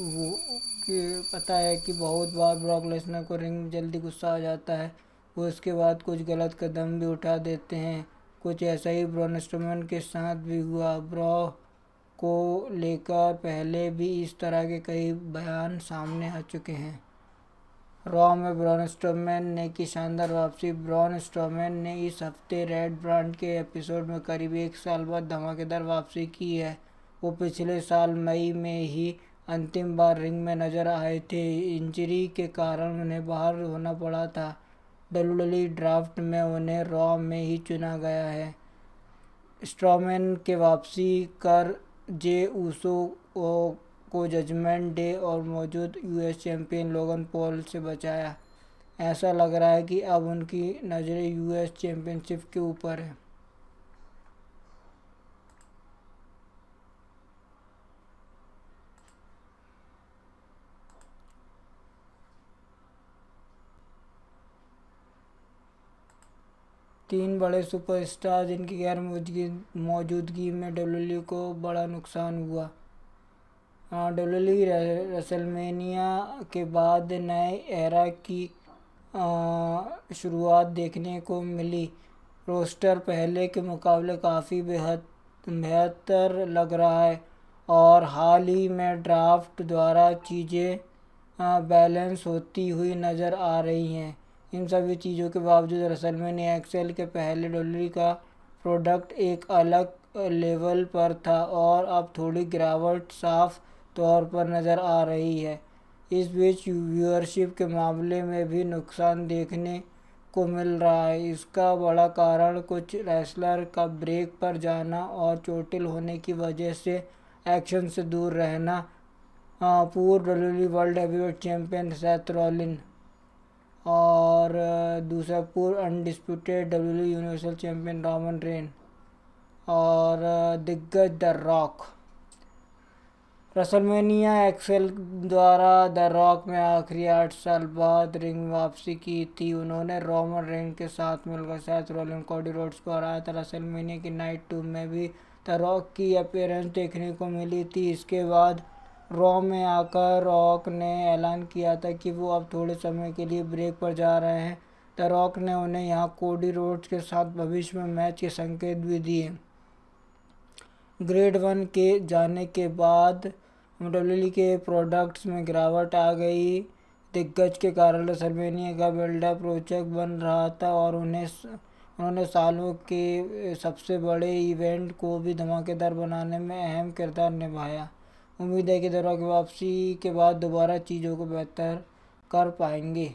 वो कि पता है कि बहुत बार ब्रॉक लेसनर को रिंग में जल्दी गुस्सा आ जाता है। वो इसके बाद कुछ गलत कदम भी उठा देते हैं। कुछ ऐसा ही ब्रॉन स्ट्रोमैन के साथ भी हुआ। ब्रॉ को लेकर पहले भी इस तरह के कई बयान सामने आ चुके हैं। रॉ में ब्रॉन स्ट्रोमैन ने की शानदार वापसी। ब्रॉन स्ट्रोमैन ने इस हफ्ते रेड ब्रांड के एपिसोड में करीब 1 साल बाद धमाकेदार वापसी की है। वो पिछले साल मई में ही अंतिम बार रिंग में नजर आए थे। इंजरी के कारण उन्हें बाहर होना पड़ा था। डब्ल्यूडब्ल्यूई ड्राफ्ट में उन्हें रॉ में ही चुना गया है। स्ट्रोमैन के वापसी कर जे ऊसो को जजमेंट डे और मौजूद यूएस चैंपियन लोगन पॉल से बचाया। ऐसा लग रहा है कि अब उनकी नज़रें यूएस चैंपियनशिप के ऊपर है। तीन बड़े सुपरस्टार जिनकी गैर मौजूदगी में डब्ल्यूडब्ल्यूई को बड़ा नुकसान हुआ। डब्ल्यूडब्ल्यूई रेसलमेनिया के बाद नए एरा की शुरुआत देखने को मिली। रोस्टर पहले के मुकाबले काफ़ी बेहतर लग रहा है और हाल ही में ड्राफ्ट द्वारा चीज़ें बैलेंस होती हुई नज़र आ रही हैं। इन सभी चीज़ों के बावजूद रेसलमेनिया एक्सएल के पहले डब्ल्यूडब्ल्यूई का प्रोडक्ट एक अलग लेवल पर था और अब थोड़ी गिरावट साफ तौर पर नज़र आ रही है। इस बीच व्यूअरशिप के मामले में भी नुकसान देखने को मिल रहा है। इसका बड़ा कारण कुछ रेसलर का ब्रेक पर जाना और चोटिल होने की वजह से एक्शन से दूर रहना। पूर्व WWE world heavyweight champion Seth Rollin और दूसरा पूर्व undisputed WWE universal champion Roman rain और दिग्गज द रॉक। रेसलमेनिया एक्सएल द्वारा द रॉक में आखिरी 8 साल बाद रिंग में वापसी की थी। उन्होंने रोमन रेन के साथ मिलकर सेथ रॉलिन कोडी रोड्स को हराया था। रेसलमेनिया की नाइट 2 में भी द रॉक की अपीयरेंस देखने को मिली थी। इसके बाद रॉ में आकर रॉक ने ऐलान किया था कि वो अब थोड़े समय के लिए ब्रेक पर जा रहे हैं। द रॉक ने उन्हें यहां कोडी रोड्स के साथ भविष्य में मैच के संकेत भी दिए। ग्रेड 1 के जाने के बाद डब्ल्यूडब्ल्यूई के प्रोडक्ट्स में गिरावट आ गई। दिग्गज के कारण रेसलमेनिया का बिल्डअप रोचक बन रहा था और उन्होंने सालों के सबसे बड़े इवेंट को भी धमाकेदार बनाने में अहम किरदार निभाया। उम्मीद है कि द रॉक की वापसी के बाद दोबारा चीज़ों को बेहतर कर पाएंगे।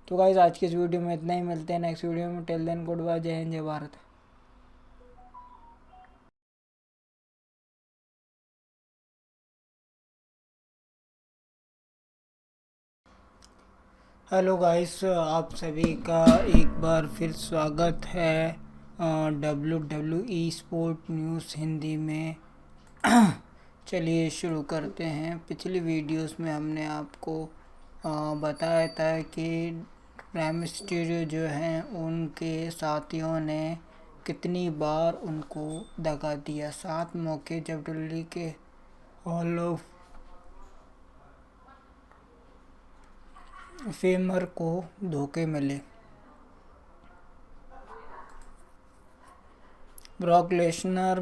तो गाइस आज के इस वीडियो में इतना ही। मिलते हैं नेक्स्ट वीडियो में। Till then good bye. जय हिंद जय भारत। हेलो गाइस, आप सभी का एक बार फिर स्वागत है W W E sport news Hindi में। चलिए शुरू करते हैं। पिछली वीडियोस में हमने आपको बताया था कि प्राइम मिस्टीरियो जो हैं उनके साथियों ने कितनी बार उनको दगा दिया। 7 मौके जब डब्ल्यू के हॉल ऑफ फेमर को धोखे मिले। ब्रॉक लेसनर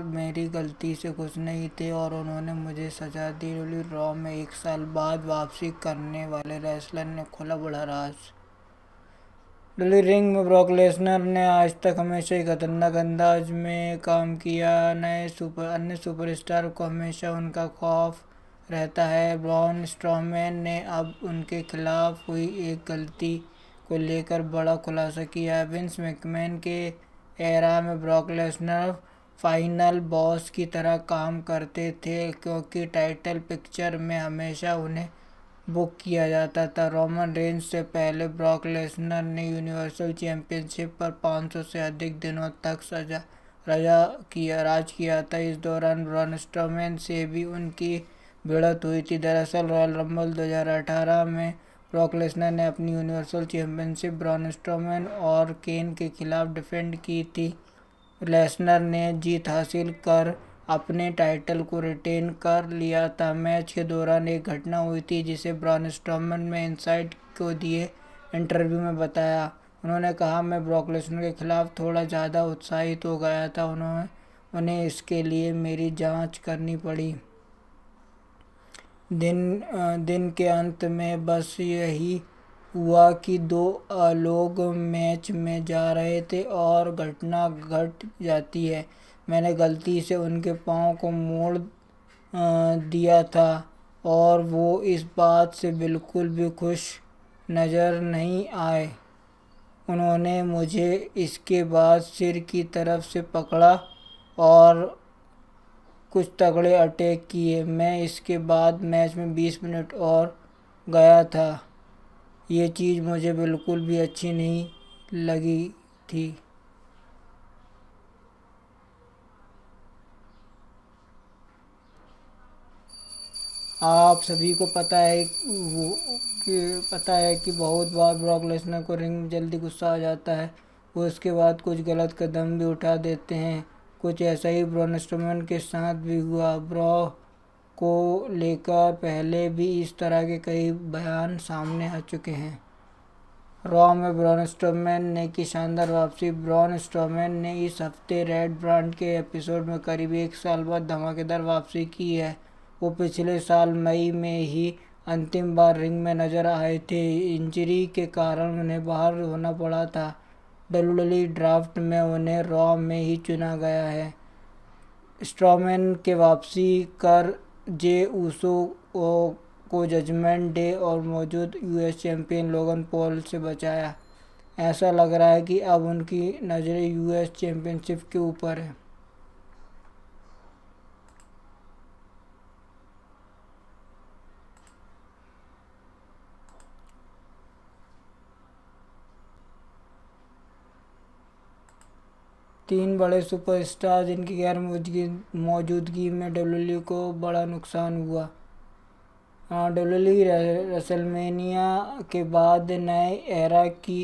मेरी गलती से खुश नहीं थे और उन्होंने मुझे सजा दी। डब्ल्यू रॉ में 1 साल बाद वापसी करने वाले रेसलर ने खोला बड़ा राज। डब्ल्यू रिंग में ब्रॉक लेसनर ने आज तक हमेशा ही खतरनाक अंदाज में काम किया। अन्य सुपरस्टार को हमेशा उनका खौफ रहता है। ब्रॉन स्ट्रोमैन ने अब उनके खिलाफ हुई एक गलती को लेकर बड़ा खुलासा किया। विंस मैकमैन के एरा में ब्रॉक लेसनर फाइनल बॉस की तरह काम करते थे क्योंकि टाइटल पिक्चर में हमेशा उन्हें बुक किया जाता था। रोमन रेंज से पहले ब्रॉक लेसनर ने यूनिवर्सल चैंपियनशिप पर 500 से अधिक दिनों तक राज किया था। इस दौरान ब्रॉन स्ट्रोमैन से भी उनकी भिड़ंत हुई थी। दरअसल रॉयल रंबल 2018 में ब्रॉक लेसनर ने अपनी यूनिवर्सल चैंपियनशिप ब्रॉन स्ट्रोमैन और केन के खिलाफ डिफेंड की थी। लेसनर ने जीत हासिल कर अपने टाइटल को रिटेन कर लिया था। मैच के दौरान एक घटना हुई थी जिसे ब्रॉन स्ट्रोमन ने इनसाइड को दिए इंटरव्यू में बताया। उन्होंने कहा, मैं ब्रॉक लेसनर के खिलाफ थोड़ा ज़्यादा उत्साहित हो गया था। उन्हें इसके लिए मेरी जांच करनी पड़ी। दिन के अंत में बस यही हुआ कि दो लोग मैच में जा रहे थे और घटना घट जाती है। मैंने गलती से उनके पाँव को मोड़ दिया था और वो इस बात से बिल्कुल भी खुश नज़र नहीं आए। उन्होंने मुझे इसके बाद सिर की तरफ से पकड़ा और कुछ तगड़े अटैक किए। मैं इसके बाद मैच में 20 मिनट और गया था। ये चीज़ मुझे बिल्कुल भी अच्छी नहीं लगी थी। आप सभी को पता है कि बहुत बार ब्रॉक लेसनर को रिंग में जल्दी गुस्सा आ जाता है। वो इसके बाद कुछ गलत कदम भी उठा देते हैं। कुछ ऐसा ही ब्रॉन स्ट्रोमन के साथ भी हुआ। ब्रॉक को लेकर पहले भी इस तरह के कई बयान सामने आ चुके हैं। रॉ में ब्रॉन स्ट्रोमैन ने की शानदार वापसी। ब्रॉन स्ट्रोमैन ने इस हफ्ते रेड ब्रांड के एपिसोड में करीब 1 साल बाद धमाकेदार वापसी की है। वो पिछले साल मई में ही अंतिम बार रिंग में नजर आए थे। इंजरी के कारण उन्हें बाहर होना पड़ा था। डब्ल्यूडब्ल्यूई ड्राफ्ट में उन्हें रॉ में ही चुना गया है। स्ट्रोमैन के वापसी कर जे ऊसो को जजमेंट डे और मौजूद यूएस चैंपियन लोगन पॉल से बचाया। ऐसा लग रहा है कि अब उनकी नज़रें यूएस चैंपियनशिप के ऊपर है। तीन बड़े सुपरस्टार जिनकी गैर मौजूदगी में डब्ल्यूडब्ल्यूई को बड़ा नुकसान हुआ। डब्ल्यूडब्ल्यूई रेसलमेनिया के बाद नए एरा की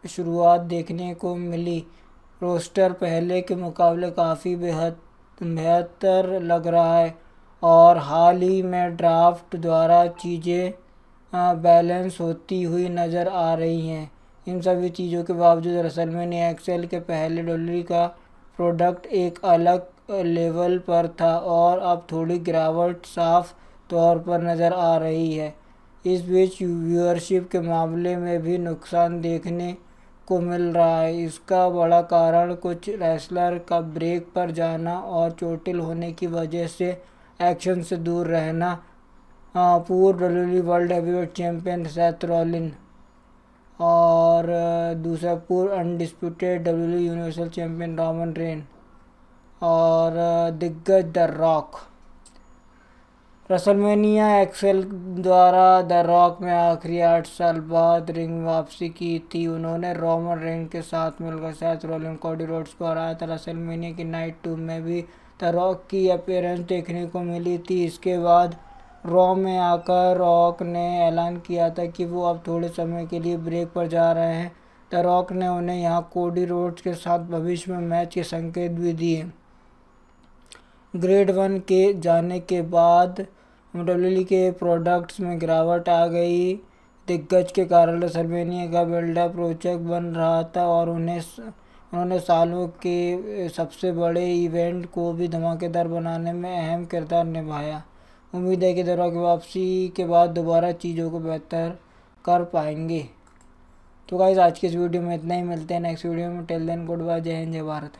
शुरुआत देखने को मिली। रोस्टर पहले के मुकाबले काफ़ी बेहतर लग रहा है और हाल ही में ड्राफ्ट द्वारा चीज़ें बैलेंस होती हुई नज़र आ रही हैं। इन सभी चीज़ों के बावजूद रेसलमेनिया एक्सएल के पहले डब्ल्यूडब्ल्यूई का प्रोडक्ट एक अलग लेवल पर था और अब थोड़ी गिरावट साफ तौर पर नज़र आ रही है। इस बीच व्यूअरशिप के मामले में भी नुकसान देखने को मिल रहा है। इसका बड़ा कारण कुछ रेसलर का ब्रेक पर जाना और चोटिल होने की वजह से एक्शन से दूर रहना। पूर्व WWE world heavyweight champion Seth Rollin और दूसरा पूर्व undisputed WWE universal champion Roman rain और दिग्गज द रॉक। रेसलमेनिया एक्सएल द्वारा द रॉक में आखिरी 8 साल बाद रिंग वापसी की थी। उन्होंने रोमन रेन के साथ मिलकर सेथ रॉलिन कोडी रोड्स को हराया था। रेसलमेनिया की नाइट 2 में भी द रॉक की अपीयरेंस देखने को मिली थी। इसके बाद रॉ में आकर रॉक ने ऐलान किया था कि वो अब थोड़े समय के लिए ब्रेक पर जा रहे हैं। द रॉक ने उन्हें यहां कोडी रोड्स के साथ भविष्य में मैच के संकेत भी दिए। ग्रेड 1 के जाने के बाद डब्ल्यूडब्ल्यूई के प्रोडक्ट्स में गिरावट आ गई। दिग्गज के कारण रेसलमेनिया का बिल्डअप रोचक बन रहा था और उन्होंने सालों के सबसे बड़े इवेंट को भी धमाकेदार बनाने में अहम किरदार निभाया। उम्मीद है कि द रॉक की वापसी के बाद दोबारा चीज़ों को बेहतर कर पाएंगे। तो गाइस, आज के इस वीडियो में इतना ही। मिलते हैं नेक्स्ट वीडियो में। टिल देन गुड बाय, जय हिंद, जय भारत।